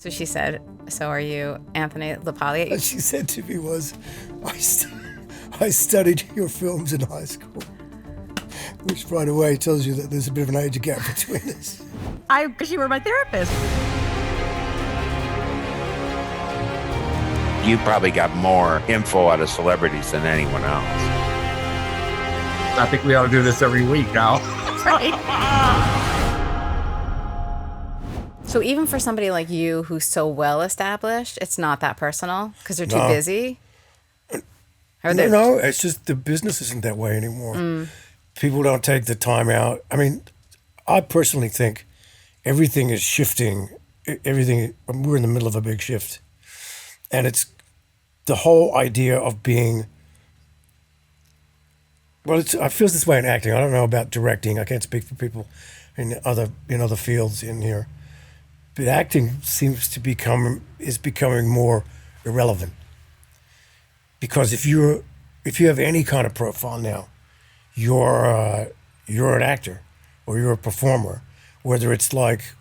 So she said, so are you Anthony LaPaglia? What she said to me was, I studied your films in high school. Which right away tells you that there's a bit of an age gap between us. I wish you were my therapist. You probably got more info out of celebrities than anyone else. I think we ought to do this every week now. Right. So even for somebody like you who's so well established, it's not that personal because they're too busy? No, it's just the business isn't that way anymore. People don't take the time out. I mean, I personally think everything is shifting. We're in the middle of a big shift. And it's the whole idea of being, I feel this way in acting. I don't know about directing. I can't speak for people in other fields in here. But acting seems to is becoming more irrelevant. Because if you have any kind of profile now, you're an actor or you're a performer. Whether it's like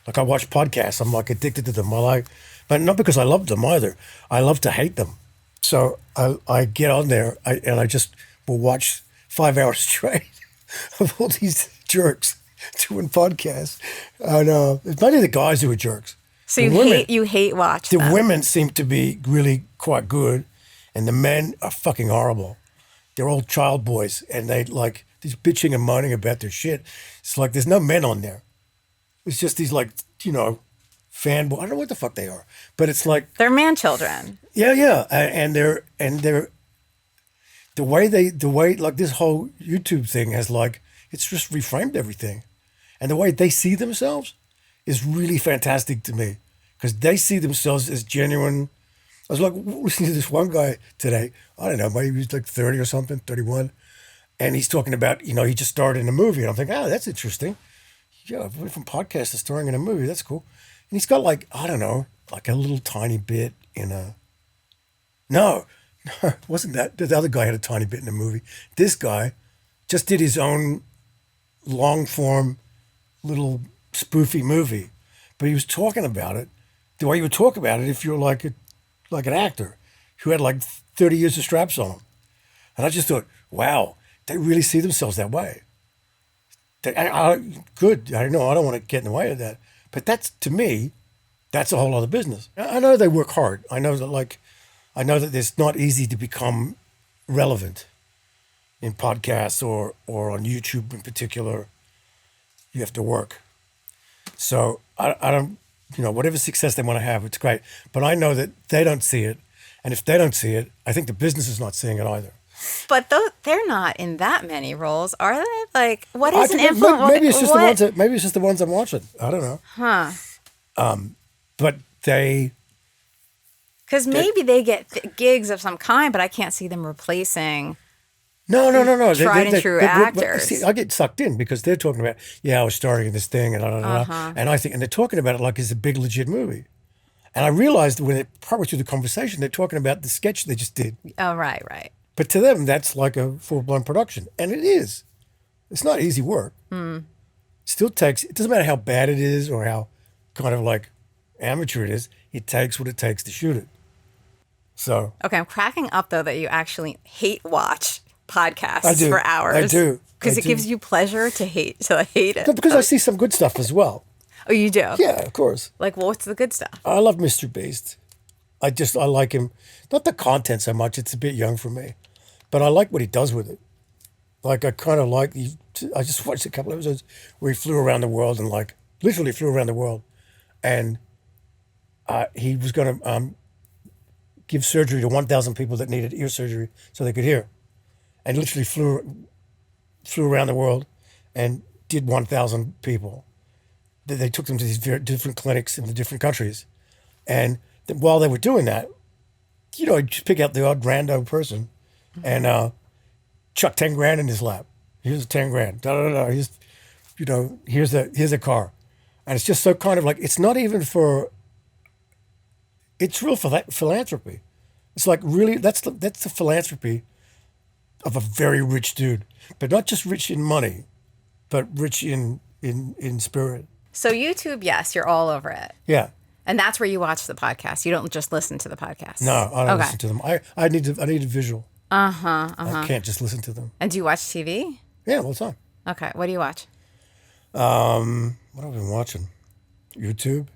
I watch podcasts, I'm like addicted to them. But not because I love them either. I love to hate them. So I get on there and I just will watch 5 hours straight of all these jerks doing podcasts. And it's mainly the guys who are jerks. So you hate watch the them. women seem to be really quite good, and the men are fucking horrible. They're all child boys, and they like just bitching and moaning about their shit. It's like there's no men on there. It's just these fanboy. I don't know what the fuck they are, but it's like they're man children. Yeah, and they're the way this whole YouTube thing has it's just reframed everything, and the way they see themselves is really fantastic to me because they see themselves as genuine. I was listening to this one guy today. I don't know, maybe he's 30 or something, 31, and he's talking about he just starred in a movie, and I'm thinking, that's interesting. Yeah, I went from podcast to starring in a movie. That's cool. And he's got I don't know, a little tiny bit in a. No, it wasn't that. The other guy had a tiny bit in a movie. This guy just did his own long form little spoofy movie, but he was talking about it the way you would talk about it if you're like an actor who had 30 years of straps on him. And I just thought, wow, they really see themselves that way. Good. I know I don't want to get in the way of that. But to me, that's a whole other business. I know they work hard. I know that it's not easy to become relevant in podcasts or on YouTube in particular. You have to work. So I don't, whatever success they want to have, it's great. But I know that they don't see it. And if they don't see it, I think the business is not seeing it either. But they're not in that many roles, are they? What is an influence? Maybe it's just the ones I'm watching. I don't know. Huh. But because maybe they get gigs of some kind, but I can't see them replacing. No. Tried and true actors. See, I get sucked in because they're talking about, I was starring in this thing, and and I think, and they're talking about it like it's a big legit movie. And I realized when they're partway through the conversation, they're talking about the sketch they just did. Oh, right. But to them, that's like a full-blown production. And it is. It's not easy work. It doesn't matter how bad it is or how kind of amateur it is. It takes what it takes to shoot it. So. Okay, I'm cracking up, though, that you actually hate watch podcasts for hours. I do. Because it gives you pleasure to hate it. No, because I see some good stuff as well. Oh, you do? Yeah, of course. What's the good stuff? I love Mr. Beast. I like him. Not the content so much. It's a bit young for me. But I like what he does with it. I just watched a couple of episodes where he flew around the world and literally flew around the world. And he was going to give surgery to 1,000 people that needed ear surgery so they could hear. And literally flew around the world and did 1,000 people. They took them to these very different clinics in the different countries. And while they were doing that, just pick out the odd rando person and chuck 10 grand in his lap. Here's 10 grand. Here's a car. And it's just so kind of it's not even it's real philanthropy. It's really, that's the philanthropy of a very rich dude, but not just rich in money, but rich in spirit. So YouTube, yes, you're all over it. Yeah. And that's where you watch the podcast. You don't just listen to the podcast. No, I don't Okay. listen to them. I need a visual. I can't just listen to them. And do you watch TV? Yeah, all the time. Okay. What do you watch? What have I been watching? YouTube.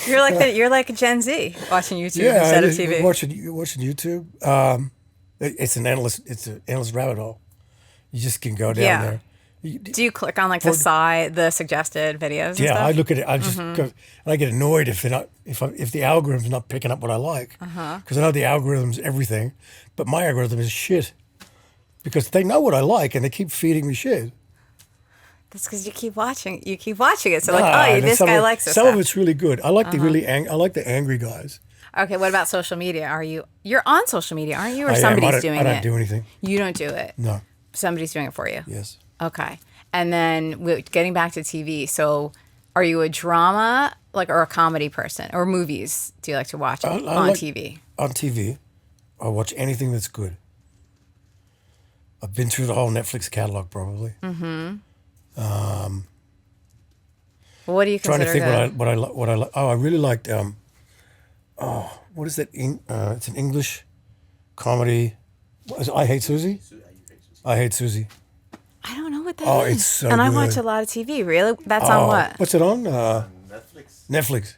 You're like Gen Z watching YouTube instead of TV. Watching YouTube. It's an endless rabbit hole. You just can go down there. Do you click on like the suggested videos? And Yeah, stuff? I look at it. I just go, and I get annoyed if the algorithm's not picking up what I like. Because I know the algorithm's everything, but my algorithm is shit. Because they know what I like and they keep feeding me shit. That's because you keep watching it. So this guy likes this Some stuff. of it's really good. I like I like the angry guys. Okay, what about social media? You're on social media, aren't you? Or I am. somebody's doing it? I don't do anything. You don't do it? No. Somebody's doing it for you? Yes. Okay. And then getting back to TV, so are you a drama or a comedy person? Or movies do you like to watch on TV? On TV, I watch anything that's good. I've been through the whole Netflix catalog probably. What do you consider Trying to think good? what I like. Oh, I really liked. What is that? It's an English comedy. I Hate Susie. I Hate Susie. I don't know what that is. Oh, it's so And I good. watch a lot of TV. Really? That's on what? What's it on? Netflix.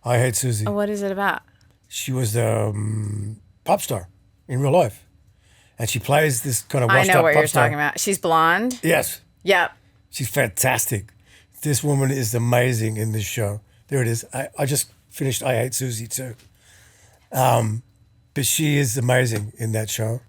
I Hate Susie. What is it about? She was a pop star in real life, and she plays this kind of I washed know up what pop you're star. talking about. She's blonde? Yes, Yep. she's fantastic. This woman is amazing in this show. There it is. I just finished I Hate Susie too. But she is amazing in that show.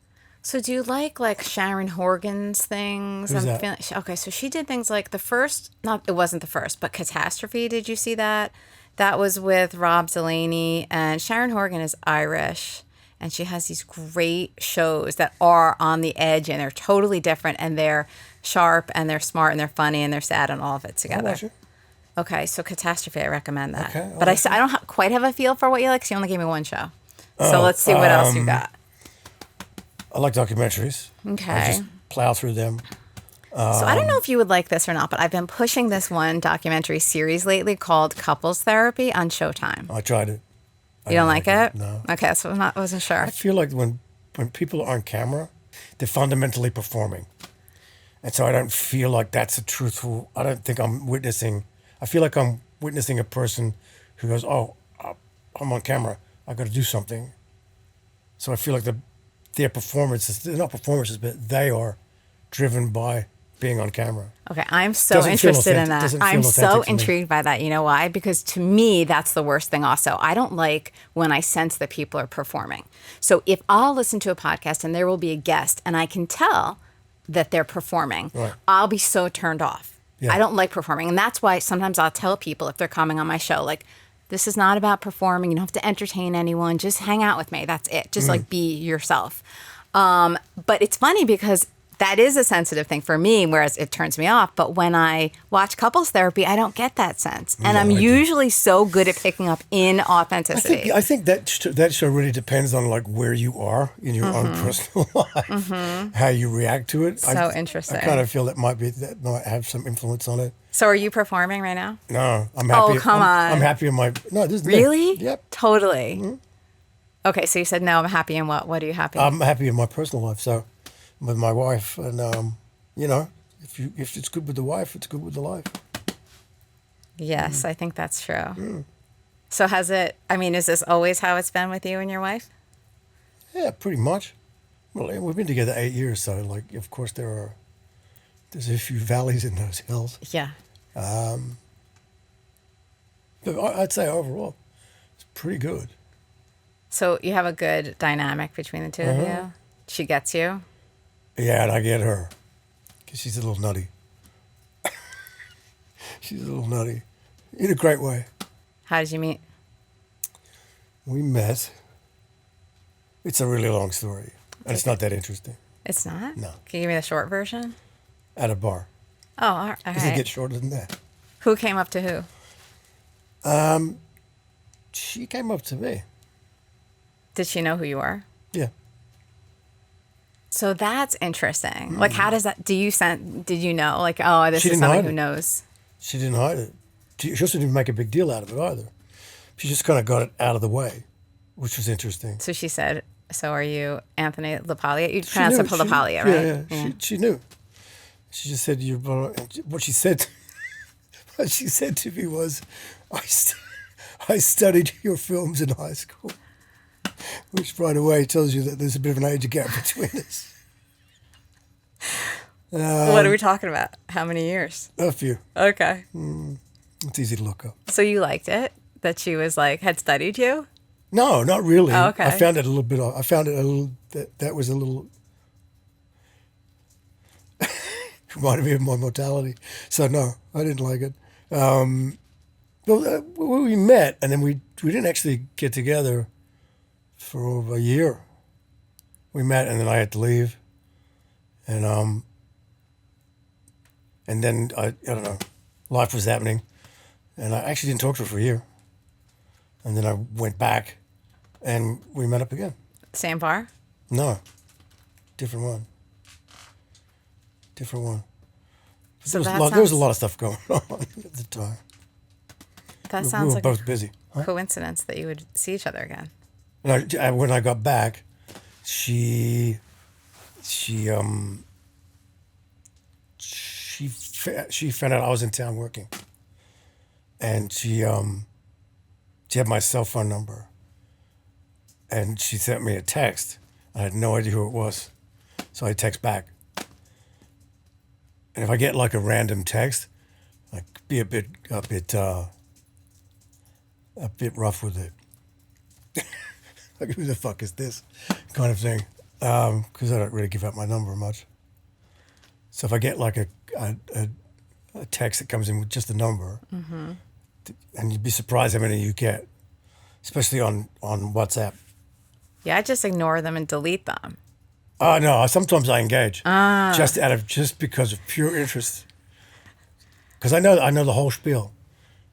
So do you like Sharon Horgan's things? Who's that? Okay, so she did things like it wasn't the first, but Catastrophe. Did you see that? That was with Rob Delaney, and Sharon Horgan is Irish, and she has these great shows that are on the edge, and they're totally different, and they're sharp, and they're smart, and they're funny, and they're sad, and all of it together. watch it. Okay, so Catastrophe, I recommend that. Okay, but I don't quite have a feel for what you like, because you only gave me one show. So let's see what else you got. I like documentaries. Okay. I just plow through them. So I don't know if you would like this or not, but I've been pushing this one documentary series lately called Couples Therapy on Showtime. I tried it. You don't like it? No. Okay, so I wasn't sure. I feel like when people are on camera, they're fundamentally performing. And so I don't feel like that's a truthful, I don't think I'm witnessing, I feel like I'm witnessing a person who goes, oh, I'm on camera, I got to do something. So I feel like their performances, they're not performances, but they are driven by being on camera. Okay, I'm so Doesn't feel interested in authentic- that. doesn't feel I'm so authentic to me. intrigued by that. You know why? Because to me, that's the worst thing also. I don't like when I sense that people are performing. So if I'll listen to a podcast and there will be a guest and I can tell that they're performing, Right. I'll be so turned off. Yeah. I don't like performing. And that's why sometimes I'll tell people if they're coming on my show, like, this is not about performing. You don't have to entertain anyone. Just hang out with me. That's it. Just like be yourself. But it's funny because that is a sensitive thing for me, whereas it turns me off. But when I watch Couples Therapy, I don't get that sense. And I'm I do. usually so good at picking up inauthenticity. I think that show really depends on like where you are in your own personal life, how you react to it. So interesting. I kind of feel that might have some influence on it. So are you performing right now? No, I'm happy. come on. I'm happy in my. No, this is Really? Yep. Totally. Okay, so you said no, I'm happy in what? What are you happy in? I'm happy in my personal life. So, with my wife, and if it's good with the wife, it's good with the life. Yes, I think that's true. So is this always how it's been with you and your wife? Yeah, pretty much. Well, we've been together 8 years, so like, of course, there's a few valleys in those hills. Yeah. But I'd say overall, it's pretty good. So you have a good dynamic between the two of you? She gets you? Yeah, and I get her, because she's a little nutty. She's a little nutty, in a great way. How did you meet? We met. It's a really long story, and it's not that interesting. It's not? No. Can you give me the short version? At a bar. Oh, all right. Does it get shorter than that? Who came up to who? She came up to me. Did she know who you were? Yeah. So that's interesting. Like, how does that, did you know, like, oh, this She is didn't someone hide who it. knows? She didn't hide it. she also didn't make a big deal out of it either. She just kind of got it out of the way, which was interesting. So she said, "So are you Anthony LaPaglia? You She pronounce it knew. LaPaglia, right?" Yeah. She knew. She just said, "You." What she said, what she said to me was, I studied your films in high school," which right away tells you that there's a bit of an age gap between us. What are we talking about? How many years? A few. Okay. It's easy to look up. So you liked it that she was like had studied you? No, not really. Oh, okay. I found it a little bit. I found it a little. That was a little. Reminded me of my mortality. So no, I didn't like it. Well, we met, and then we didn't actually get together for over a year. We met, and then I had to leave, and then I don't know, life was happening, and I actually didn't talk to her for a year, and then I went back, and we met up again. Same bar? No, different one. Different one. So There was a lot of stuff going on at the time. That We sounds were like both a busy. Huh? coincidence that you would see each other again. And when I got back, she found out I was in town working, and she had my cell phone number, and she sent me a text. I had no idea who it was, so I text back. And if I get like a random text, like be a bit rough with it. Like, who the fuck is this kind of thing? Because I don't really give out my number much. So if I get like a text that comes in with just a number, and you'd be surprised how many you get, especially on WhatsApp. Yeah, I just ignore them and delete them. Oh no! Sometimes I engage just because of pure interest. Because I know the whole spiel.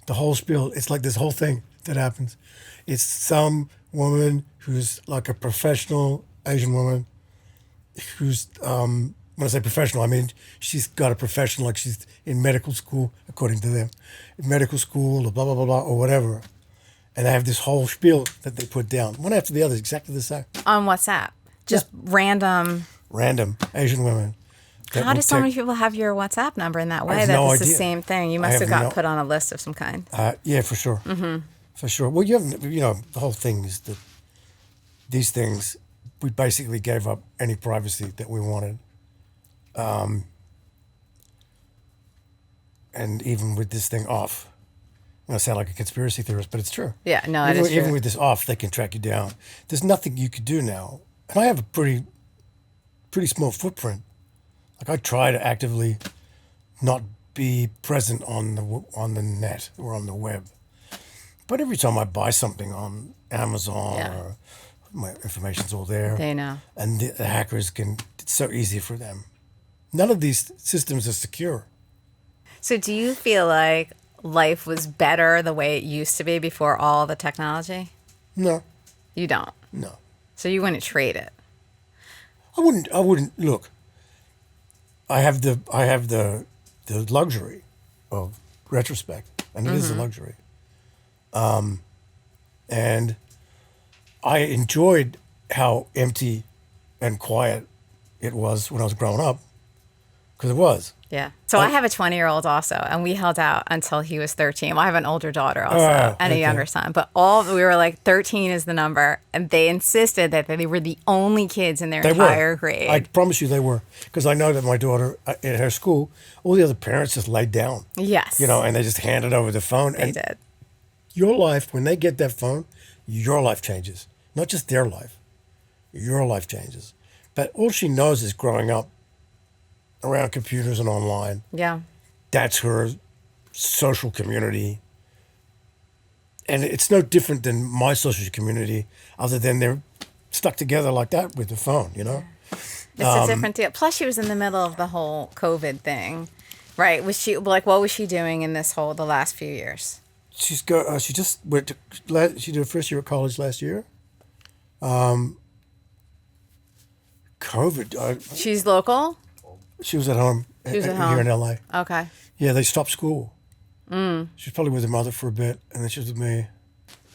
The whole spiel. It's like this whole thing that happens. It's some woman who's like a professional Asian woman who's when I say professional, I mean she's got a profession, like she's in medical school, according to them, in medical school or blah blah blah blah or whatever. And they have this whole spiel that they put down, one after the other, exactly the same. On WhatsApp. Just random Asian women. How do so many people have your WhatsApp number in that way? have no That it's the idea. same thing. You I must have have got no- put on a list of some kind. Yeah, for sure. Mm-hmm. For sure. Well, the whole thing is that these things, we basically gave up any privacy that we wanted. And even with this thing off, I sound like a conspiracy theorist, but it's true. Yeah, no, it is true. Even with this off, they can track you down. There's nothing you could do now. And I have a pretty small footprint. Like, I try to actively not be present on the net or on the web. But every time I buy something on Amazon, or my information's all there. They know. And the hackers it's so easy for them. None of these systems are secure. So do you feel like life was better the way it used to be before all the technology? No, You don't. no. So you wouldn't trade it. I wouldn't look. I have the luxury of retrospect, and it is a luxury. And I enjoyed how empty and quiet it was when I was growing up, because it was. Yeah. So I have a 20-year-old also, and we held out until he was 13. Well, I have an older daughter also and a younger son, but we were like 13 is the number, and they insisted that they were the only kids in their entire grade. I promise you they were, because I know that my daughter at her school, all the other parents just laid down. Yes. And they just handed over the phone. They did. Your life, when they get that phone, your life changes. Not just their life. Your life changes. But all she knows is growing up around computers and online. Yeah. That's her social community. And it's no different than my social community, other than they're stuck together like that with the phone, It's a different deal. Plus, she was in the middle of the whole COVID thing, right? Was she what was she doing in the last few years? She just went to, she did her first year at college last year. COVID. She's local? She was at home She was at here home. in LA. Okay. Yeah, they stopped school. She's probably with her mother for a bit, and then she was with me.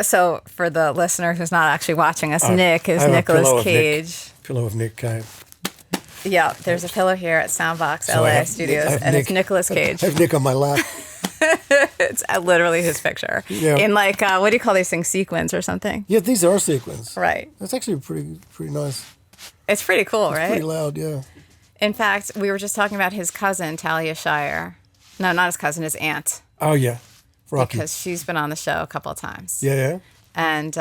So for the listener who's not actually watching us, Nick is I have a pillow Nicolas of Nick. Cage. Pillow of Nick Cave. Yeah, there's a pillow here at Soundbox So I LA have- Studios, I have and it's Nick- Nicolas Cage. I have Nick on my lap. It's literally his picture. Yeah. In like, what do you call these things? Sequins or something? Yeah, these are sequins. Right. That's actually pretty nice. It's pretty cool, right? Pretty loud, yeah. In fact, we were just talking about his cousin, Talia Shire. No, not his cousin, his aunt. Oh yeah, Rocky. Because she's been on the show a couple of times. Yeah. And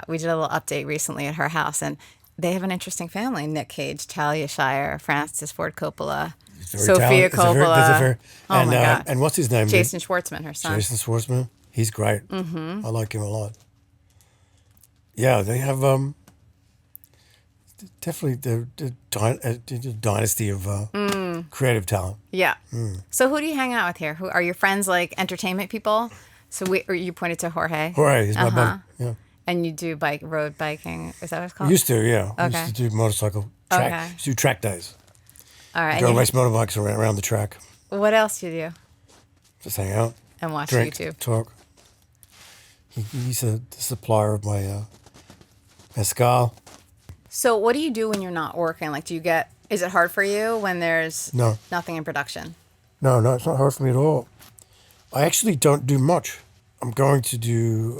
we did a little update recently at her house, and they have an interesting family. Nick Cage, Talia Shire, Francis Ford Coppola, Very Sophia talented. It's a very- Coppola. there's a very- Oh and, my God. And what's his name? Jason Schwartzman, her son. Jason Schwartzman. He's great. Mm-hmm. I like him a lot. Yeah, they have definitely the dynasty of creative talent. Yeah. So who do you hang out with here? Who are your friends? Like entertainment people? So or you pointed to Jorge. Jorge is my buddy. Yeah. And you do road biking. Is that what it's called? Used to, yeah. Okay. Used to do motorcycle track. Okay. Used to do track days. All right. Go And race motorbikes around the track. what else do you do? Just hang out, And watch drink, YouTube. talk. He's the supplier of my mezcal. So what do you do when you're not working? Like, is it hard for you when there's No. nothing in production? No, it's not hard for me at all. I actually don't do much. I'm going to do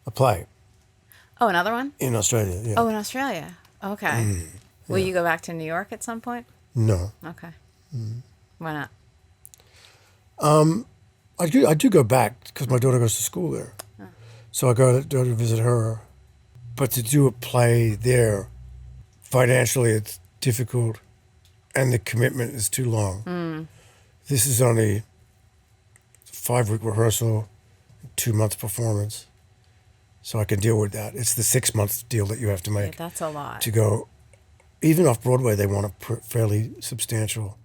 a play Oh, another one? in Australia. Yeah. Oh, in Australia. Okay. Will you go back to New York at some point? No, Okay. Why not? I do go back because my daughter goes to school there, so I go to visit her. But to do a play there, financially, it's difficult, and the commitment is too long. This is only 5-week rehearsal, 2-month performance, so I can deal with that. It's the 6-month deal that you have to Yeah, make that's a lot. to go. Even off Broadway, they want a fairly substantial.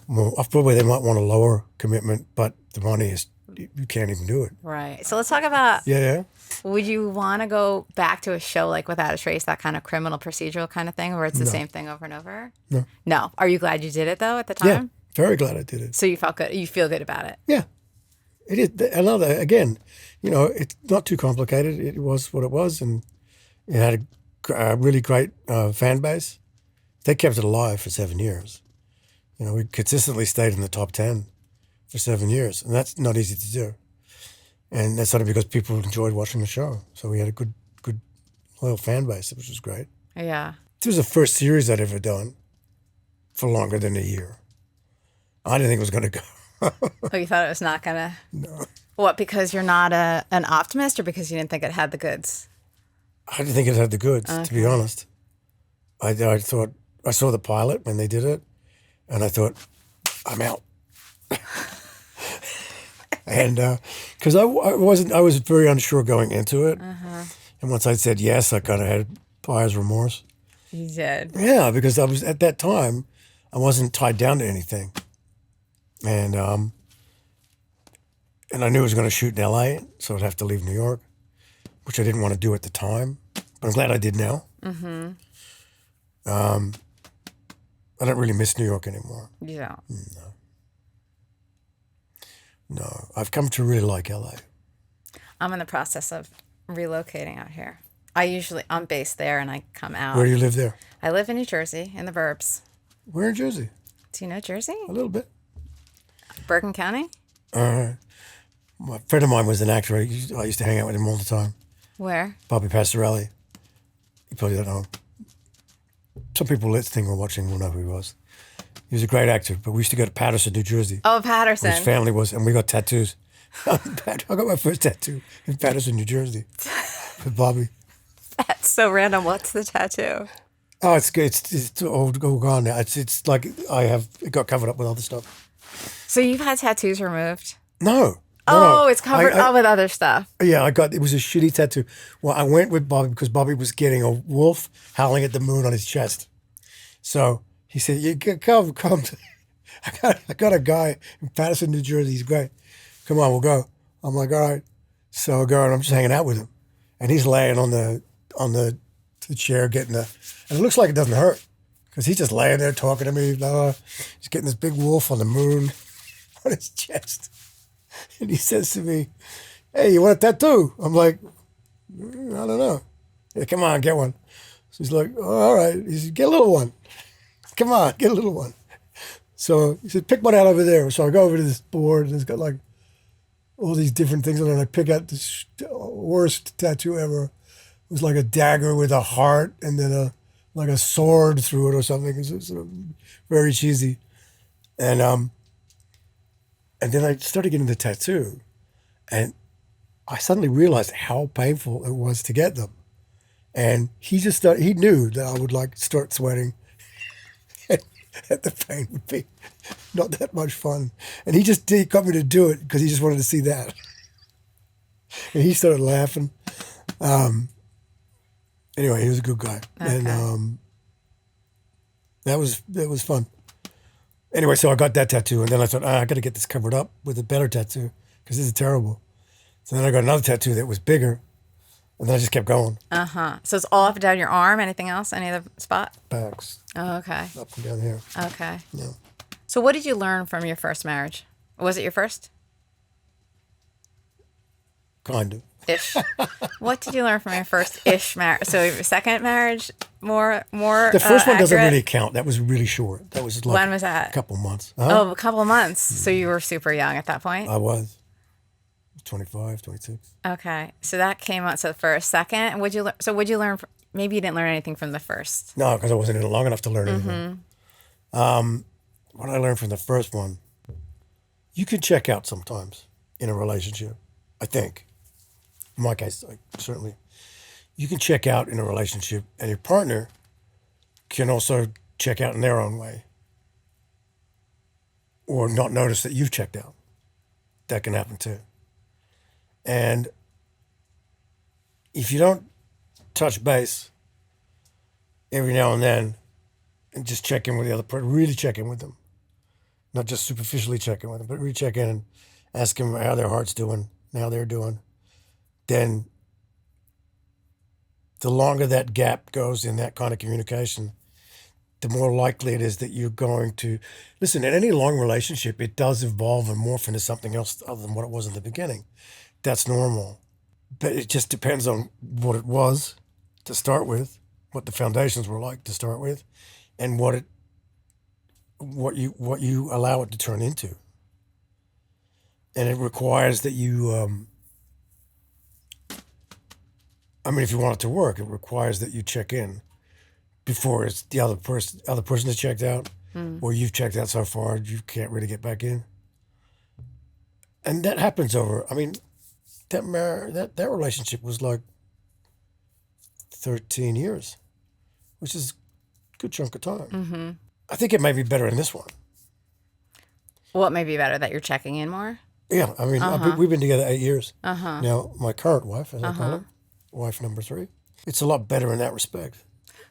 Well, off Broadway, they might want a lower commitment, but the money is you can't even do it. Right. So let's talk about, Yeah. would you want to go back to a show like Without a Trace, that kind of criminal procedural kind of thing, where it's the same thing over and over? No. No. Are you glad you did it, though, at the Yeah, time? very glad I did it. So you felt good. You feel good about it. Yeah, it is. Again, it's not too complicated. It was what it was, and it had a really great fan base. They kept it alive for 7 years. We consistently stayed in the top 10 for 7 years, and that's not easy to do. And that's only because people enjoyed watching the show. So we had a good loyal fan base, which was great. Yeah. This was the first series I'd ever done for longer than a year. I didn't think it was going to go. Oh, you thought it was not going to? No. What, because you're not an optimist, or because you didn't think it had the goods? I didn't think it had the goods, to be honest. I thought, I saw the pilot when they did it, and I thought, I'm out. And because I was very unsure going into it. And once I said yes, I kind of had buyer's remorse. You did. Yeah, because I was, at that time, I wasn't tied down to anything. And I knew I was going to shoot in LA, so I'd have to leave New York, which I didn't want to do at the time. But I'm glad I did now. I don't really miss New York anymore. Yeah. No, I've come to really like LA. I'm in the process of relocating out here. I'm based there, and I come out. Where do you live there? I live in New Jersey, in the burbs. Where in Jersey? Do you know Jersey? A little bit. Bergen County? My friend of mine was an actor. I used to hang out with him all the time. Where? Bobby Pastorelli. You probably don't know. Some people listening or watching will know who he was. He was a great actor, but we used to go to Paterson, New Jersey. Oh, Patterson. Where his family was, and we got tattoos. I got my first tattoo in Paterson, New Jersey, with Bobby. That's so random. What's the tattoo? Oh, it's good. It's all gone now. It's like it got covered up with other stuff. So you've had tattoos removed? No. Oh, no. it's covered up with other stuff. Yeah, it was a shitty tattoo. Well, I went with Bobby because Bobby was getting a wolf howling at the moon on his chest. So he said, "You come. I got a guy in Paterson, New Jersey. He's great. Come on, we'll go." I'm like, all right. So I go, and I'm just hanging out with him, and he's laying on the chair and it looks like it doesn't hurt because he's just laying there talking to me. Blah, blah. He's getting this big wolf on the moon. on his chest. And he says to me, "Hey, you want a tattoo?" I'm like, I don't know. Yeah, come on, get one. So he's like, "Oh, all right." He said, "Get a little one. Come on, get a little one." So he said, "Pick one out over there." So I go over to this board and it's got like all these different things on it. And I pick out the worst tattoo ever. It was like a dagger with a heart and then like a sword through it or something. It's sort of very cheesy. And then I started getting the tattoo, and I suddenly realized how painful it was to get them. And he knew that I would like start sweating and the pain would be not that much fun. And he got me to do it because he just wanted to see that. And he started laughing. Anyway, he was a good guy. Okay. And that was fun. Anyway, so I got that tattoo, and then I thought, I got to get this covered up with a better tattoo because this is terrible. So then I got another tattoo that was bigger, and then I just kept going. So it's all up and down your arm. Anything else? Any other spot? Backs, Oh, okay. up and down here. Okay. Yeah. So what did you learn from your first marriage? Was it your first? Kind of. Ish. What did you learn from your first ish marriage? So your second marriage, more. The first one doesn't accurate? really count. That was really short. That was like When was that? a couple months. Oh, a couple of months. So you were super young at that point? I was 25, 26. Okay. So that came out. So the first, second. What'd you learn? So what'd you learn? Maybe you didn't learn anything from the first. No, because I wasn't in it long enough to learn anything. What I learned from the first one, you can check out sometimes in a relationship, I think. In my case, certainly. You can check out in a relationship, and your partner can also check out in their own way. Or not notice that you've checked out. That can happen too. And if you don't touch base every now and then and just check in with the other person, really check in with them, not just superficially check in with them, but really check in and ask them how their heart's doing and how they're doing, then the longer that gap goes in that kind of communication, the more likely it is that you're going to listen. In any long relationship, it does evolve and morph into something else other than what it was in the beginning. That's normal, but it just depends on what it was to start with, what the foundations were like to start with, and what you allow it to turn into. And it requires that you. If you want it to work, it requires that you check in before it's the other person has checked out, or you've checked out so far you can't really get back in. And that happens over. That relationship was like 13 years, which is a good chunk of time. Mm-hmm. I think it may be better in this one. What may be better, that you're checking in more? Yeah, we've been together 8 years. Now, my current wife, as I call her, wife number 3, it's a lot better in that respect.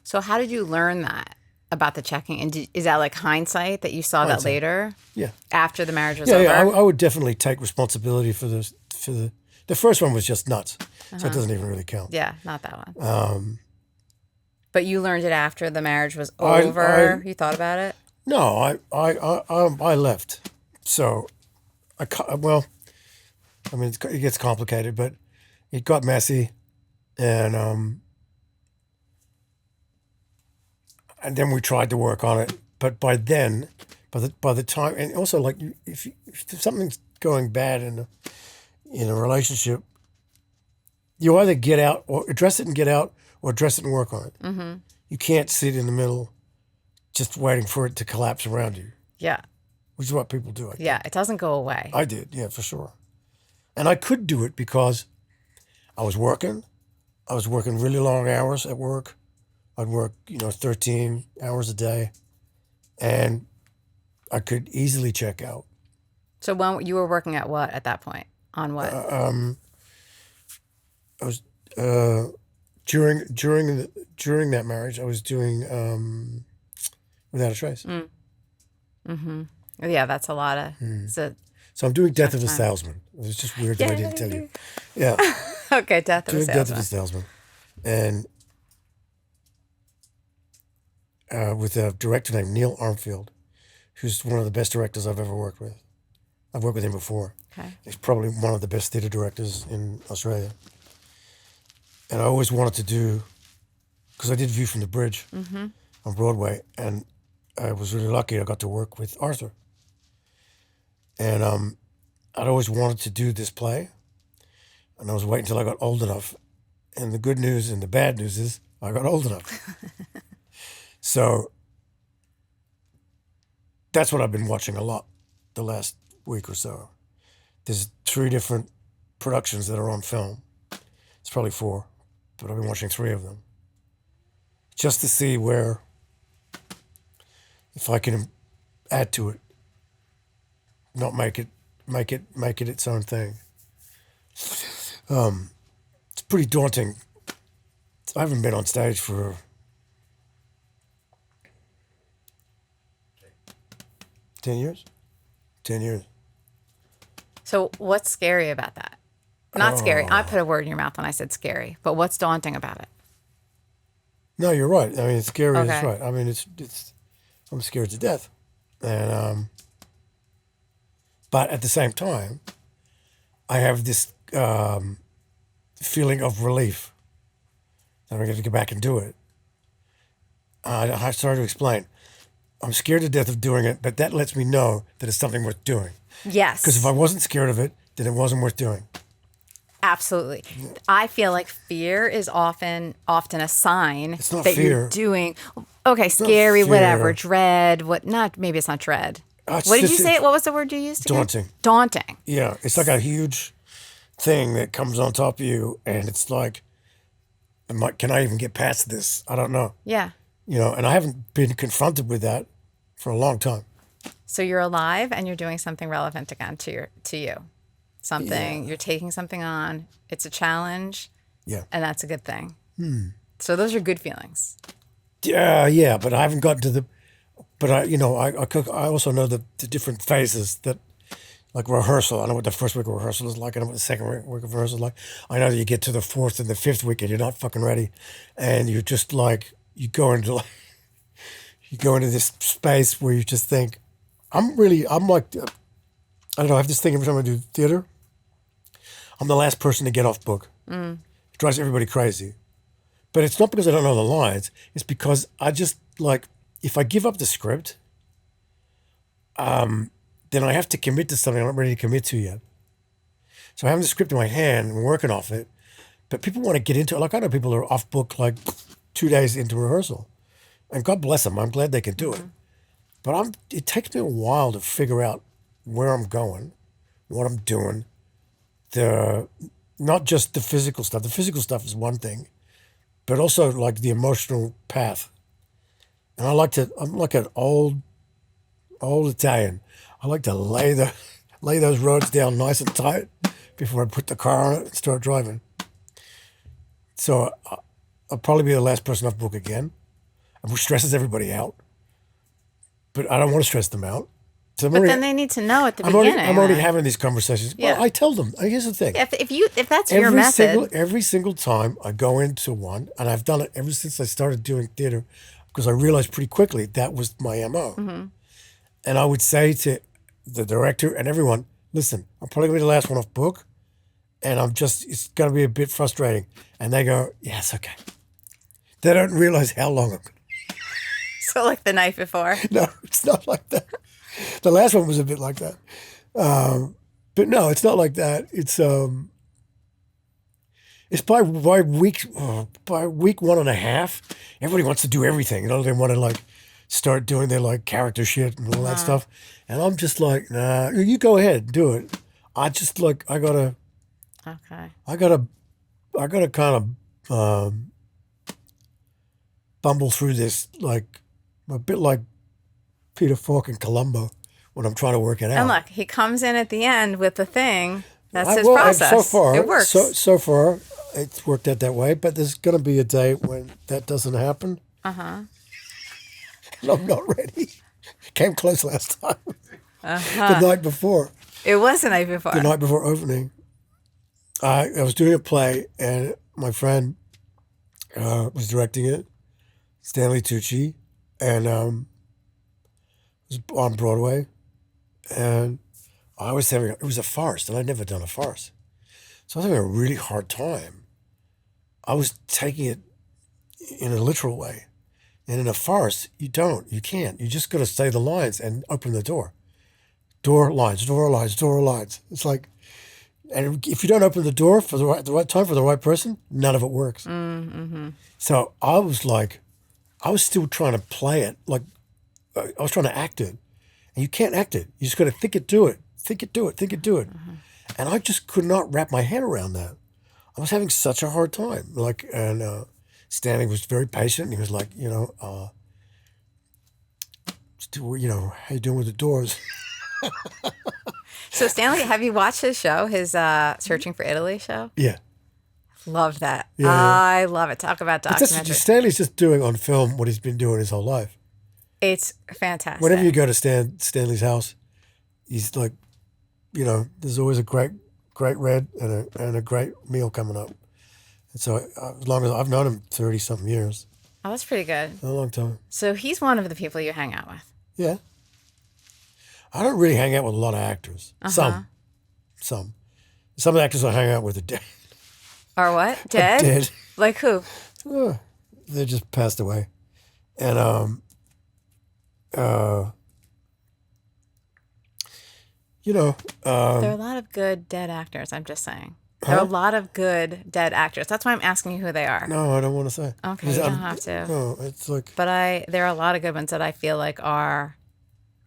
So how did you learn that about the checking? And is that like hindsight that you saw that later? Yeah. After the marriage was over? Yeah, I would definitely take responsibility for this. The first one was just nuts, so it doesn't even really count. Yeah, not that one. But you learned it after the marriage was over. You thought about it? No, I left. So, it gets complicated, but it got messy, and then we tried to work on it. But by then, by the time, and also like if something's going bad in a relationship, you either get out or address it and get out, or address it and work on it. Mm-hmm. You can't sit in the middle, just waiting for it to collapse around you. Yeah. Which is what people do. I think. Yeah, it doesn't go away. I did, yeah, for sure. And I could do it because I was working. I was working really long hours at work. I'd work, 13 hours a day, and I could easily check out. So when you were working at what at that point? On what? I was during that marriage. I was doing Without a Trace. Mm-hmm. Yeah, that's a lot of. So I'm doing Death of a Salesman. It was just weird that I didn't tell you. Yeah. Okay, Death of a Doing Death of Salesman. a Salesman, and with a director named Neil Armfield, who's one of the best directors I've ever worked with. I've worked with him before. Okay. He's probably one of the best theatre directors in Australia. And I always wanted to do, because I did View from the Bridge on Broadway, and I was really lucky I got to work with Arthur. And I'd always wanted to do this play, and I was waiting until I got old enough. And the good news and the bad news is I got old enough. So that's what I've been watching a lot the last week or so. There's 3 different productions that are on film. It's probably 4, but I've been watching 3 of them. Just to see where, if I can add to it, not make it its own thing. It's pretty daunting. I haven't been on stage for 10 years. 10 years. So what's scary about that? Not scary. I put a word in your mouth when I said scary, but what's daunting about it? No, you're right. I mean, it's scary. Okay. It's right. I mean, it's. I'm scared to death, and but at the same time, I have this feeling of relief that I'm going to get back and do it. I started to explain. I'm scared to death of doing it, but that lets me know that it's something worth doing. Yes. Because if I wasn't scared of it, then it wasn't worth doing. Absolutely. I feel like fear is often a sign It's not that fear. you're doing. Okay, scary, fear. whatever, dread, maybe it's not dread. It's What did just- you say? What was the word you used? Again? Daunting. Daunting. Yeah, it's like a huge thing that comes on top of you, and it's like, can I even get past this? I don't know. Yeah. And I haven't been confronted with that for a long time. So you're alive and you're doing something relevant again to you. Something, you're taking something on. It's a challenge. Yeah. And that's a good thing. So those are good feelings. Yeah, but I haven't gotten to but I also know the different phases that, like rehearsal. I know what the first week of rehearsal is like. I know what the second week of rehearsal is like. I know that you get to the 4th and the 5th week and you're not fucking ready. And you're just like, you go into this space where you just think, I'm like, I don't know, I have this thing every time I do theater. I'm the last person to get off book. It drives everybody crazy. But it's not because I don't know the lines. It's because I just, like, if I give up the script, then I have to commit to something I'm not ready to commit to yet. So I have the script in my hand and working off it. But people want to get into it. Like, I know people are off book like 2 days into rehearsal. And God bless them. I'm glad they can do it. But it takes me a while to figure out where I'm going, what I'm doing. Not just the physical stuff. The physical stuff is one thing, but also like the emotional path. And I'm like an old Italian. I like to lay those roads down nice and tight before I put the car on it and start driving. So I'll probably be the last person off book again, which stresses everybody out. But I don't want to stress them out. So Then they need to know at the beginning. I'm already having these conversations. Yeah. Well, I tell them. Here's the thing. If that's your method. Every single time I go into one, and I've done it ever since I started doing theater, because I realized pretty quickly that was my MO. And I would say to the director and everyone, listen, I'm probably going to be the last one off book, and it's going to be a bit frustrating. And they go, yeah, it's okay. They don't realize how long I'm going to. So like the night before. No, it's not like that. The last one was a bit like that. But no, it's not like that. It's by week 1.5, everybody wants to do everything. They want to like start doing their like character shit and all that stuff. And I'm just like, nah, you go ahead, do it. I just like, I gotta kind of bumble through this, like a bit like Peter Falk and Columbo when I'm trying to work it out. And look, he comes in at the end with the thing. That's his process. So far, it works. So far, it's worked out that way. But there's going to be a day when that doesn't happen. And I'm not ready. Came close last time. The night before. It was the night before. The night before opening. I was doing a play, and my friend was directing it, Stanley Tucci, and it was on Broadway. And it was a farce, and I'd never done a farce. So I was having a really hard time. I was taking it in a literal way. And in a farce, you can't. You just got to say the lines and open the door. Door, lines, door, lines, door, lines. It's like, and if you don't open the door for the right time for the right person, none of it works. Mm-hmm. So I was still trying to play it. Like, I was trying to act it. And you can't act it. You just got to think it, do it. Think it, do it. Think it, do it. Mm-hmm. And I just could not wrap my head around that. I was having such a hard time. Stanley was very patient. And he was like, how you doing with the doors? So Stanley, have you watched his show, his Searching for Italy show? Yeah. Love that. Yeah, I love it. Talk about documentary. Stanley's just doing on film what he's been doing his whole life. It's fantastic. Whenever you go to Stanley's house, he's like, there's always a great red and a great meal coming up. And so as long as I've known him 30-something years. Oh, that's pretty good. A long time. So he's one of the people you hang out with. Yeah. I don't really hang out with a lot of actors. Uh-huh. Some of the actors I hang out with are dead. Or what? Dead? Dead. Like who? They just passed away. And there are a lot of good dead actors, I'm just saying. There are a lot of good dead actors. That's why I'm asking you who they are. No, I don't want to say. Okay, you don't have to. No, it's like... But there are a lot of good ones that I feel like are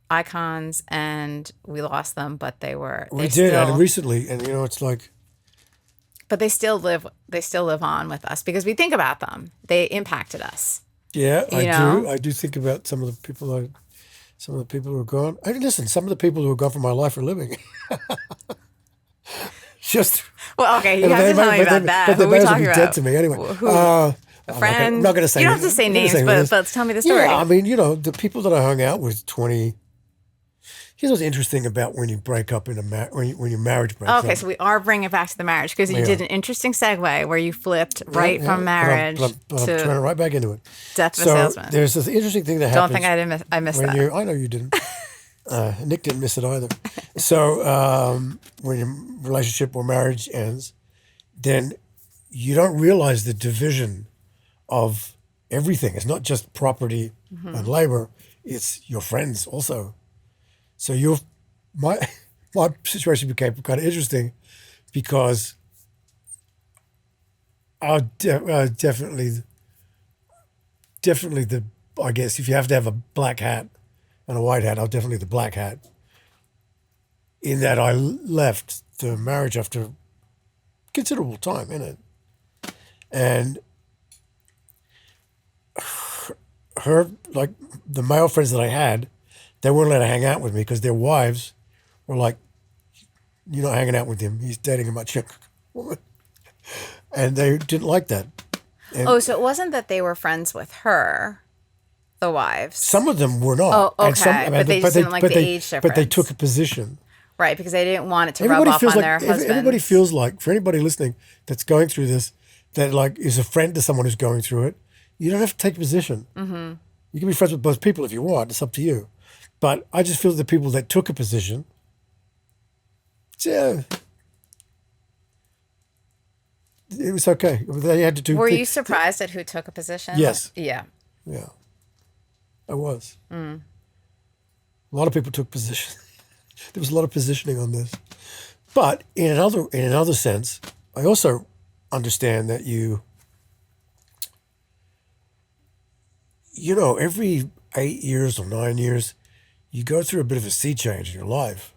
icons, and we lost them, but they were... We did, and recently, and it's like... But they still live on with us because we think about them. They impacted us. Yeah, I do think about some of the people who are gone. Listen, some of the people who are gone from my life are living. Just... Well, okay, you have to tell me about that. But who they are we may as well talking be about? dead to me anyway. A friend? I'm not going to say... You don't have to say names, but tell me the story. Yeah, I mean, the people that I hung out with 20... Here's what's interesting about when you break up in when your marriage breaks up. Okay, so we are bringing it back to the marriage because you did an interesting segue where you flipped from marriage but I'm to turning right back into it. Death of a salesman. There's this interesting thing that happens. Don't think I missed that. I know you didn't. Nick didn't miss it either. So when your relationship or marriage ends, then you don't realize the division of everything. It's not just property and labor. It's your friends also. So my situation became kind of interesting because definitely I guess if you have to have a black hat and a white hat, I'll definitely the black hat. In that I left the marriage after considerable time in it, and her like the male friends that I had. They weren't allowed to hang out with me because their wives were like, "You're not hanging out with him. He's dating a much younger woman," and they didn't like that. And so it wasn't that they were friends with her, the wives. some of them were not. Oh, okay. And some, But they just didn't like the age difference. But they took a position. Right, because they didn't want it to rub off on their husbands. Everybody feels like, for anybody listening that's going through this, that like is a friend to someone who's going through it, you don't have to take a position. Mm-hmm. You can be friends with both people if you want. It's up to you. But I just feel the people that took a position, yeah, it was okay. They had to do. Were you surprised at who took a position? Yes. Yeah. Yeah, I was. A lot of people took position. There was a lot of positioning on this, but in another sense, I also understand that every 8 years or 9 years. You go through a bit of a sea change in your life.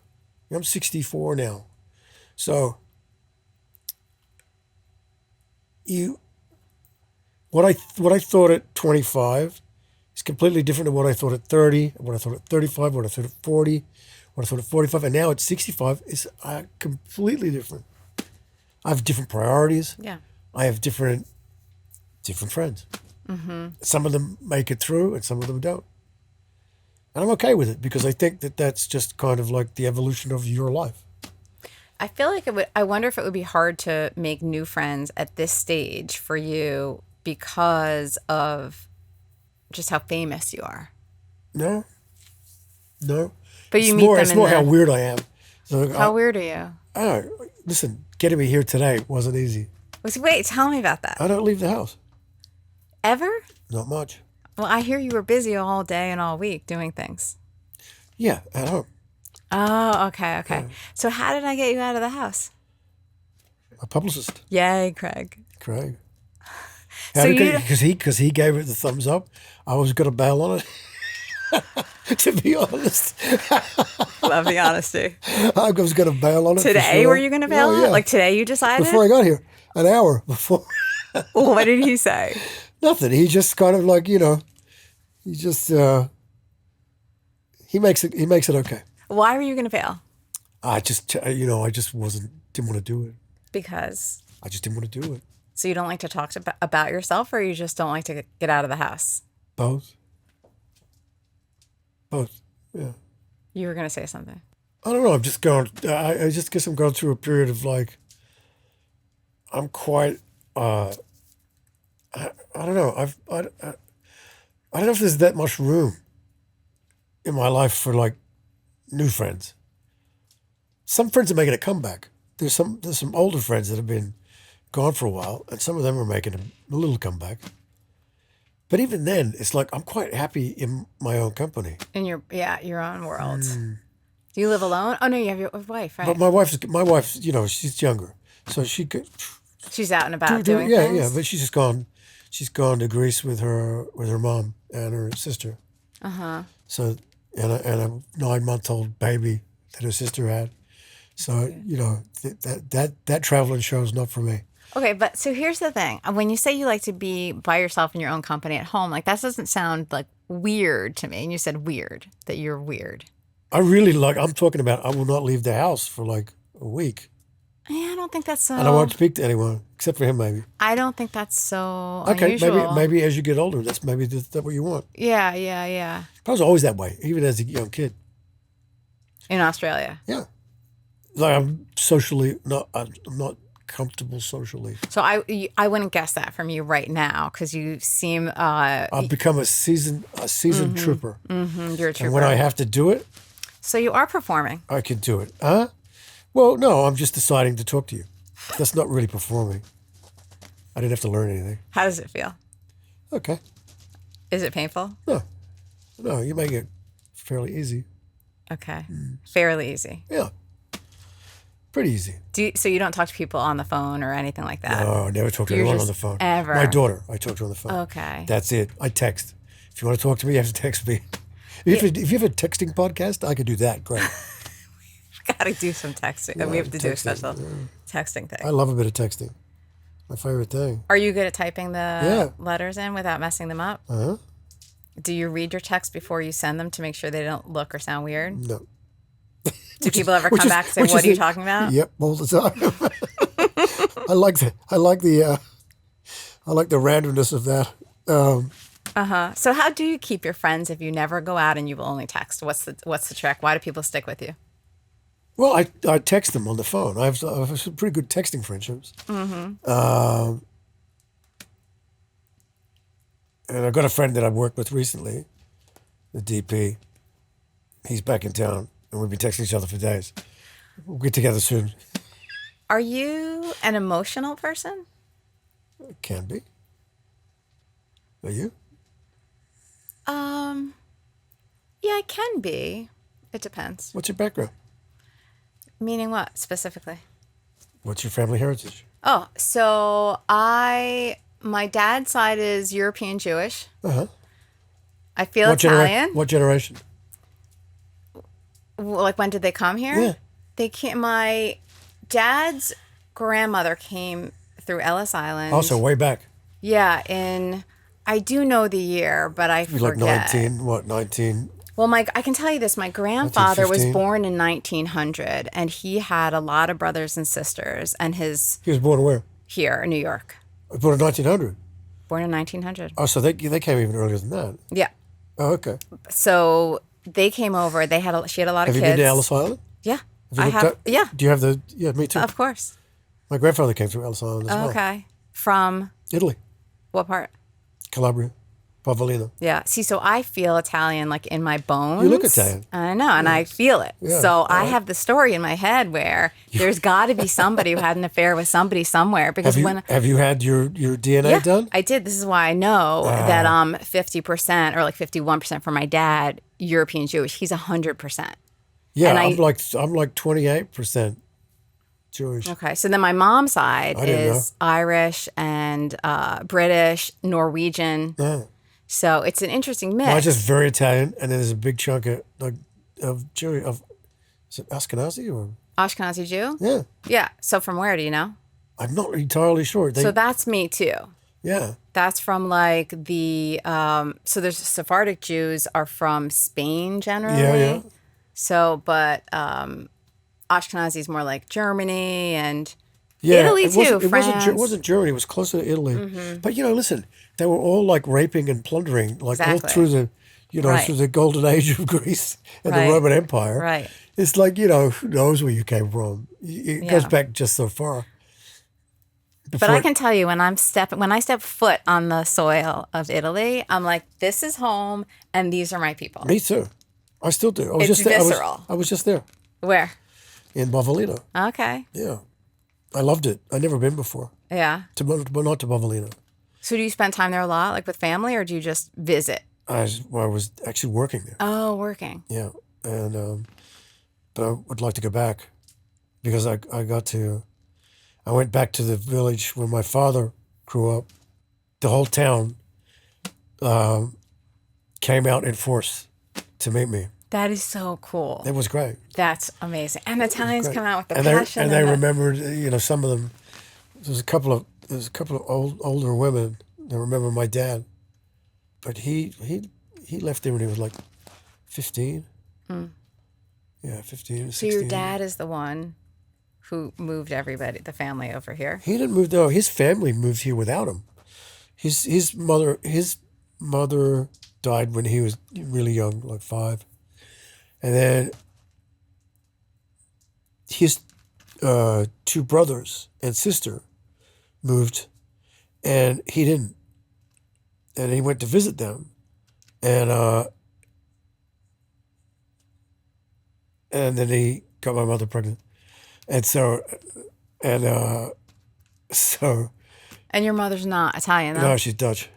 I'm 64 now. So what I thought at 25 is completely different to what I thought at 30, what I thought at 35, what I thought at 40, what I thought at 45, and now at 65 is completely different. I have different priorities. Yeah. I have different friends. Mm-hmm. Some of them make it through and some of them don't. And I'm okay with it because I think that that's just kind of like the evolution of your life. I feel like I wonder if it would be hard to make new friends at this stage for you because of just how famous you are. No. But you it's meet more, them It's more how weird I am. So How weird are you? listen, getting me here today wasn't easy. Wait, tell me about that. I don't leave the house. Ever? Not much. Well, I hear you were busy all day and all week doing things. Yeah, at home. Oh, okay. So how did I get you out of the house? A publicist, Yay, Craig. Craig. So Because he gave it the thumbs up. I was going to bail on it. To be honest, Love the honesty. I was going to bail on it. Today, for sure. were you going to bail on it? Like today you decided? Before I got here, an hour before. What did he say? Nothing. He just kind of like, he just he makes it okay. Why were you going to bail? I just didn't want to do it. Because? I just didn't want to do it. So you don't like to talk about yourself, or you just don't like to get out of the house? Both. Yeah. You were going to say something. I don't know. I'm just going. I just guess I'm going through a period of like. I'm quite. I don't know. I don't know if there's that much room in my life for like new friends. Some friends are making a comeback. There's some older friends that have been gone for a while, and some of them are making a little comeback. But even then, it's like I'm quite happy in my own company. In your own world. Do you live alone? Oh no, you have your wife, right? But my wife's, she's younger, so she could. She's out and about doing yeah, things. yeah. But she's just gone. She's gone to Greece with her mom and her sister. So and a 9-month-old baby that her sister had. So that traveling show is not for me. Okay, but so here's the thing. When you say you like to be by yourself in your own company at home, like that doesn't sound like weird to me. And you said weird, that you're weird. I'm talking about I will not leave the house for like a week. Yeah, I don't think that's so. And I won't speak to anyone except for him, maybe. I don't think that's so Okay, unusual. maybe as you get older, that's what you want. Yeah. I was always that way, even as a young kid. In Australia. Yeah, like I'm not comfortable socially. So I wouldn't guess that from you right now because you seem. I've become a seasoned trooper. Mm-hmm, you're a trooper. And when I have to do it, so you are performing. I can do it. Huh? Well, no, I'm just deciding to talk to you. That's not really performing. I didn't have to learn anything. How does it feel? Okay. Is it painful? No, you make it fairly easy. Okay. Fairly easy. Yeah. Pretty easy. So you don't talk to people on the phone or anything like that? No, I never talk to You're anyone on just the phone. ever. My daughter, I talk to her on the phone. Okay. That's it. I text. If you want to talk to me, you have to text me. If you have a texting podcast, I could do that. Great. Got to do some texting. Yeah, we have to do a texting, special texting thing. I love a bit of texting. My favorite thing. Are you good at typing the letters in without messing them up? Uh-huh. Do you read your text before you send them to make sure they don't look or sound weird? No. Do people ever come back and say, "What are you talking about?" Yep, all the time. I like the randomness of that. So how do you keep your friends if you never go out and you will only text? What's the trick? Why do people stick with you? Well, I text them on the phone. I have some pretty good texting friendships. Mm-hmm. And I've got a friend that I've worked with recently, the DP. He's back in town, and we've been texting each other for days. We'll get together soon. Are you an emotional person? Can be. Are you? Yeah, I can be. It depends. What's your background? Meaning what specifically? What's your family heritage? Oh, so my dad's side is European Jewish. Uh-huh. I feel Italian. What generation? Like when did they come here? Yeah. They came. My dad's grandmother came through Ellis Island. Also, way back. Yeah, I do know the year, but I forget. Like 19? Well, I can tell you this. My grandfather was 1915? born in 1900, and he had a lot of brothers and sisters, and He was born where? here in New York. Born in 1900? Born in 1900. Oh, so they came even earlier than that. Yeah. Oh, okay. So they came over. She had a lot of Have you kids. been to Ellis Island? Yeah. Have you looked up- Yeah. Do you have the... Yeah, me too. Of course. My grandfather came through Ellis Island as well. Okay. From Italy, what part? Calabria. Pavolino. Yeah. See, so I feel Italian like in my bones. You look Italian. I know, and I feel it. Yeah, so I right. have the story in my head where there's got to be somebody who had an affair with somebody somewhere. Because Have you had your DNA done? I did. This is why I know that 50% or like 51% for my dad, European Jewish. He's 100%. Yeah, and I'm like 28% Jewish. Okay, so then my mom's side I didn't is Irish and British, Norwegian. Yeah. So it's an interesting mix. Mine's just very Italian, and then there's a big chunk of Jewish. Is it Ashkenazi or? Ashkenazi Jew? Yeah, Yeah. So from where do you know? I'm not entirely sure. So that's me too. Yeah. That's from like the so there's Sephardic Jews are from Spain generally. Yeah. So but Ashkenazi is more like Germany and Yeah, Italy too. It France. wasn't Germany. It was closer to Italy. But listen, they were all like raping and plundering, like all Exactly. through the, Right. through the golden age of Greece and Right. the Roman Empire. Right. It's like who knows where you came from? It goes Yeah. back just so far. But I can tell you when I step foot on the soil of Italy, I'm like, this is home, and these are my people. Me too. I still do. I was It's just there. visceral. I was just there Where? in Bavellino. Okay. Yeah, I loved it. I'd never been before. Yeah. But not to Bavellino. So do you spend time there a lot, like with family, or do you just visit? I was actually working there. Oh, working. Yeah, and but I would like to go back because I went back to the village where my father grew up. The whole town came out in force to meet me. That is so cool. It was great. That's amazing. And Italians Great. come out with the and passion. they and the- remembered, some of them. There's a couple of older women that remember my dad, but he left there when he was like 15. Yeah, 15, 16. So your dad is the one who moved the family over here. He didn't move. No, his family moved here without him. His mother died when he was really young, like 5, and then his 2 brothers and sister moved, and he didn't. And he went to visit them, and then he got my mother pregnant, and so. And your mother's not Italian, though? No, she's Dutch.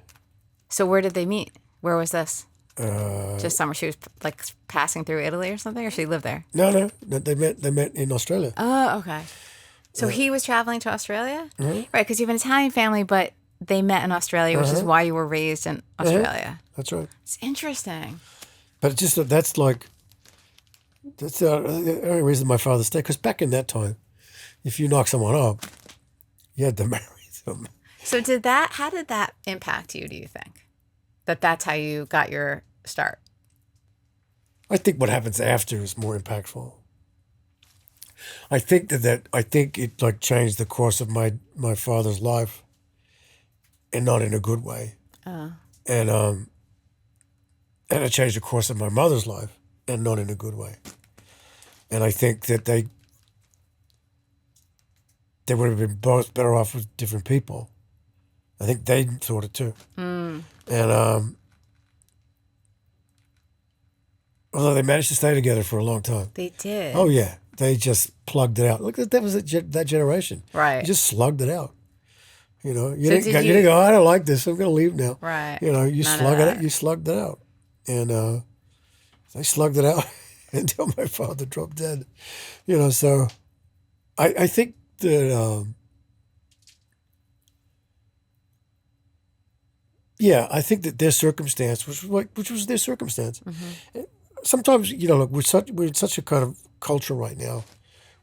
So where did they meet? Where was this? Just somewhere she was like passing through Italy or something, or she lived there? No, they met in Australia. Oh, okay. So he was traveling to Australia? Right, because you have an Italian family, but they met in Australia, which is why you were raised in Australia. That's right. It's interesting. But it's just that's the only reason my father stayed. Because back in that time, if you knock someone up, you had to marry them. So how did that impact you, do you think? That's how you got your start? I think what happens after is more impactful. I think I think it like changed the course of my father's life, and not in a good way. And it changed the course of my mother's life, and not in a good way. And I think that they would have been both better off with different people. I think they thought it too. And although they managed to stay together for a long time. They did. Oh yeah, they just plugged it out. Look, that was that generation. Right. You just slugged it out. You So didn't go, I don't like this. I'm going to leave now. Right. You None of slug it. that. You slugged it out, and they slugged it out until my father dropped dead. So I think that. Yeah, I think that their circumstance which was their circumstance. Sometimes, look, we're in such a kind of culture right now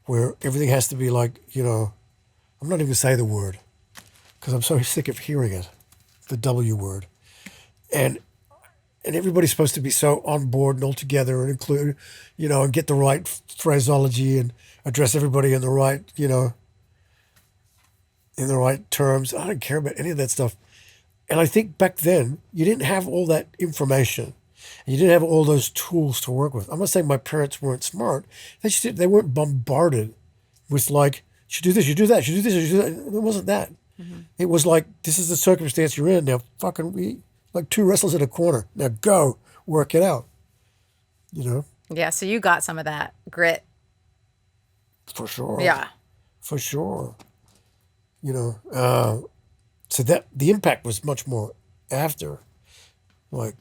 where everything has to be like, I'm not even going to say the word because I'm so sick of hearing it, the W word. And everybody's supposed to be so on board and all together and include, and get the right phraseology and address everybody in the right, in the right terms. I don't care about any of that stuff. And I think back then, you didn't have all that information. And you didn't have all those tools to work with. I'm not saying my parents weren't smart. They weren't bombarded with like, you should do this, you do that, you do this, you do that. It wasn't that. It was like, this is the circumstance you're in. Now fucking like two wrestlers in a corner. Now go work it out. You know, Yeah. So you got some of that grit. for sure. Yeah. For sure. You know, so that the impact was much more after, like,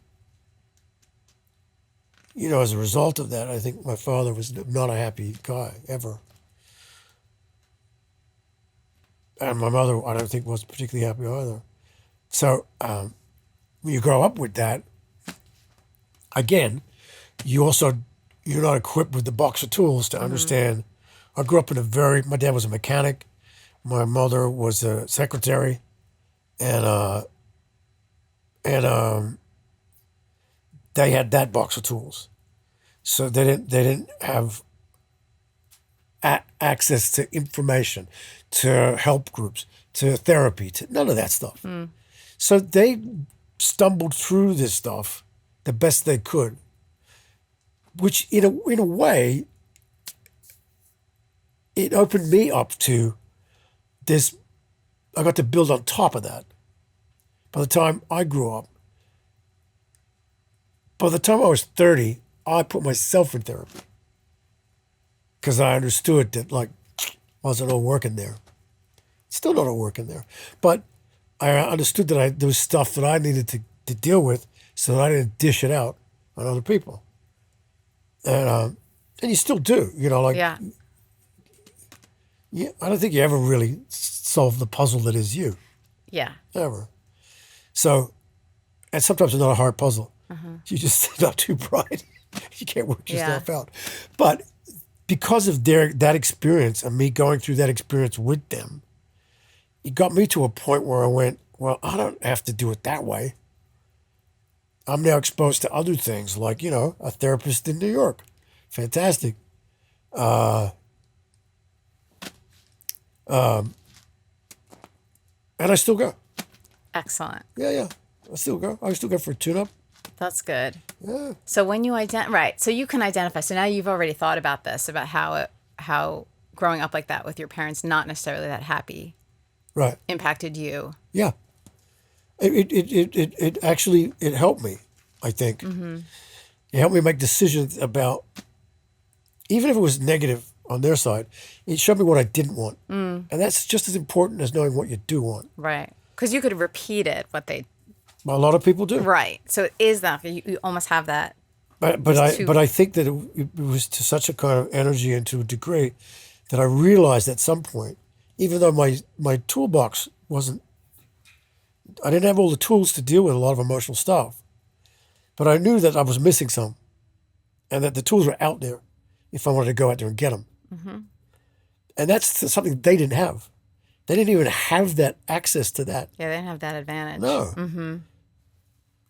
you know, as a result of that, I think my father was not a happy guy ever. And my mother, I don't think, was particularly happy either. So when you grow up with that, again, you're not equipped with the box of tools to understand. I grew up in my dad was a mechanic, my mother was a secretary, and they had that box of tools. So they didn't have access to information, to help groups, to therapy, to none of that stuff. So they stumbled through this stuff the best they could, which in a way, it opened me up to this. I got to build on top of that. By the time I grew up, by the time I was 30, I put myself in therapy because I understood that, like, wasn't all working there. Still not all working there. But I understood that there was stuff that I needed to deal with so that I didn't dish it out on other people. And you still do, you know, like, Yeah. I don't think you ever really solve the puzzle that is you, Yeah. ever. So, and sometimes it's not a hard puzzle. You just not too bright. You can't work yourself out. But because of that experience and me going through that experience with them, it got me to a point where I went, well, I don't have to do it that way. I'm now exposed to other things, like, you know, a therapist in New York. Fantastic. And I still go. Excellent. Yeah. I still go. I still go for a tune-up. That's good. Yeah. So when you right, so you can identify. So now you've already thought about this, about how growing up like that with your parents not necessarily that happy Right. impacted you. Yeah. It actually helped me, I think. It helped me make decisions about, even if it was negative on their side, it showed me what I didn't want. And that's just as important as knowing what you do want. Right. Because you could have repeated what they. A lot of people do. Right. So it is that you almost have that. But I think that it was to such a kind of energy and to a degree that I realized at some point, even though my toolbox wasn't, I didn't have all the tools to deal with a lot of emotional stuff, but I knew that I was missing some, and that the tools were out there if I wanted to go out there and get them. And that's something they didn't have. They didn't even have that access to that. Yeah, they didn't have that advantage. No.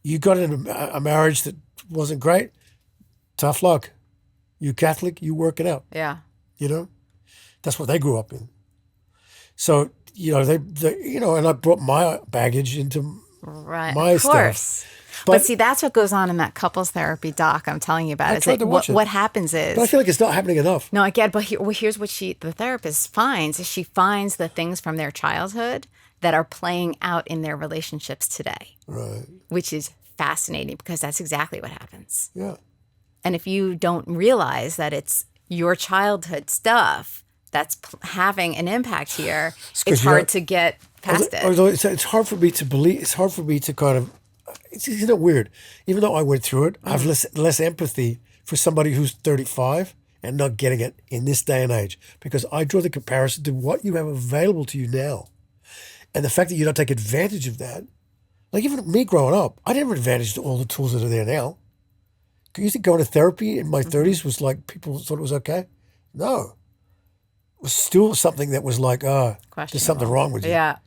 You got in a marriage that wasn't great. Tough luck. You Catholic, you work it out. Yeah. You know, that's what they grew up in. So, you know, they you know, and I brought my baggage into Right. my Of course. stuff. But see, that's what goes on in that couples therapy doc I'm telling you about. I It's tried like to watch it. what happens is. But I feel like it's not happening enough. No, I get, but here's what the therapist finds is she finds the things from their childhood that are playing out in their relationships today, Right. which is fascinating because that's exactly what happens. Yeah. And if you don't realize that it's your childhood stuff that's having an impact here, 'cause it's you hard don't- to get past it. Although it's hard for me to believe, it's hard for me to kind of, isn't it weird? Even though I went through it, I have less empathy for somebody who's 35 and not getting it in this day and age, because I draw the comparison to what you have available to you now. And the fact that you don't take advantage of that, like even me growing up, I didn't have advantage to all the tools that are there now. You think going to therapy in my 30s was like, people thought it was okay? No. It was still something that was like, there's something Questionable. wrong with you. Yeah,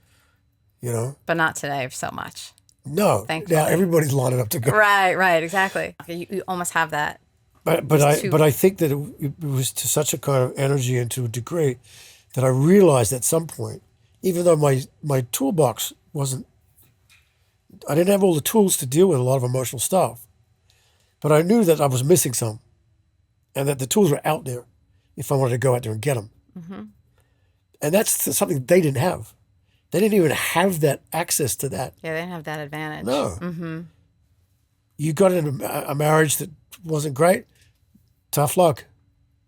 You know? but not today so much. No. Thankfully. Now everybody's lining up to go. Right, exactly. You almost have that. But I think that it was to such a kind of energy and to a degree that I realized at some point, even though my toolbox wasn't, I didn't have all the tools to deal with a lot of emotional stuff, but I knew that I was missing some, and that the tools were out there if I wanted to go out there and get them. And that's something they didn't have. They didn't even have that access to that. Yeah, they didn't have that advantage. No. Mm-hmm. You got in a marriage that wasn't great. Tough luck.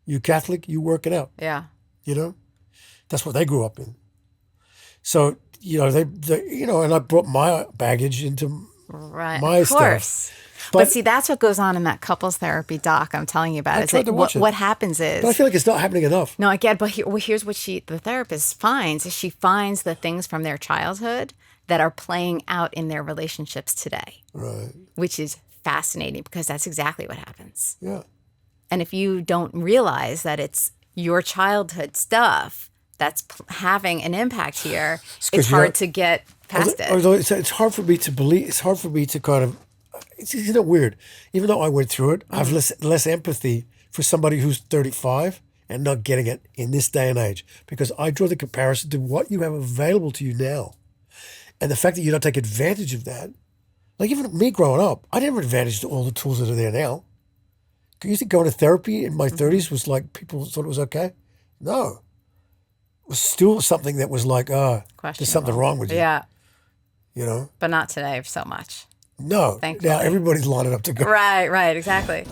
You Catholic, you work it out. Yeah. You know, that's what they grew up in. So and I brought my baggage into Right. my Of course. stuff. But see, that's what goes on in that couples therapy doc I'm telling you about. I It's tried like to watch it. what happens is. But I feel like it's not happening enough. No, I get. But here's what the therapist finds: is she finds the things from their childhood that are playing out in their relationships today, Right. which is fascinating because that's exactly what happens. Yeah. And if you don't realize that it's your childhood stuff that's having an impact here, it's hard to get past it. Although it's hard for me to believe. It's hard for me to kind of. It's weird. Even though I went through it, I have less empathy for somebody who's 35 and not getting it in this day and age, because I draw the comparison to what you have available to you now, and the fact that you don't take advantage of that. Like even me growing up, I didn't have advantage to all the tools that are there now. You think going to therapy in my 30s was like people thought it was okay? No. It was still something that was like, there's something wrong with you. Yeah. You know? But not today so much. No. Thankfully. Now everybody's lining up to go. Right, exactly.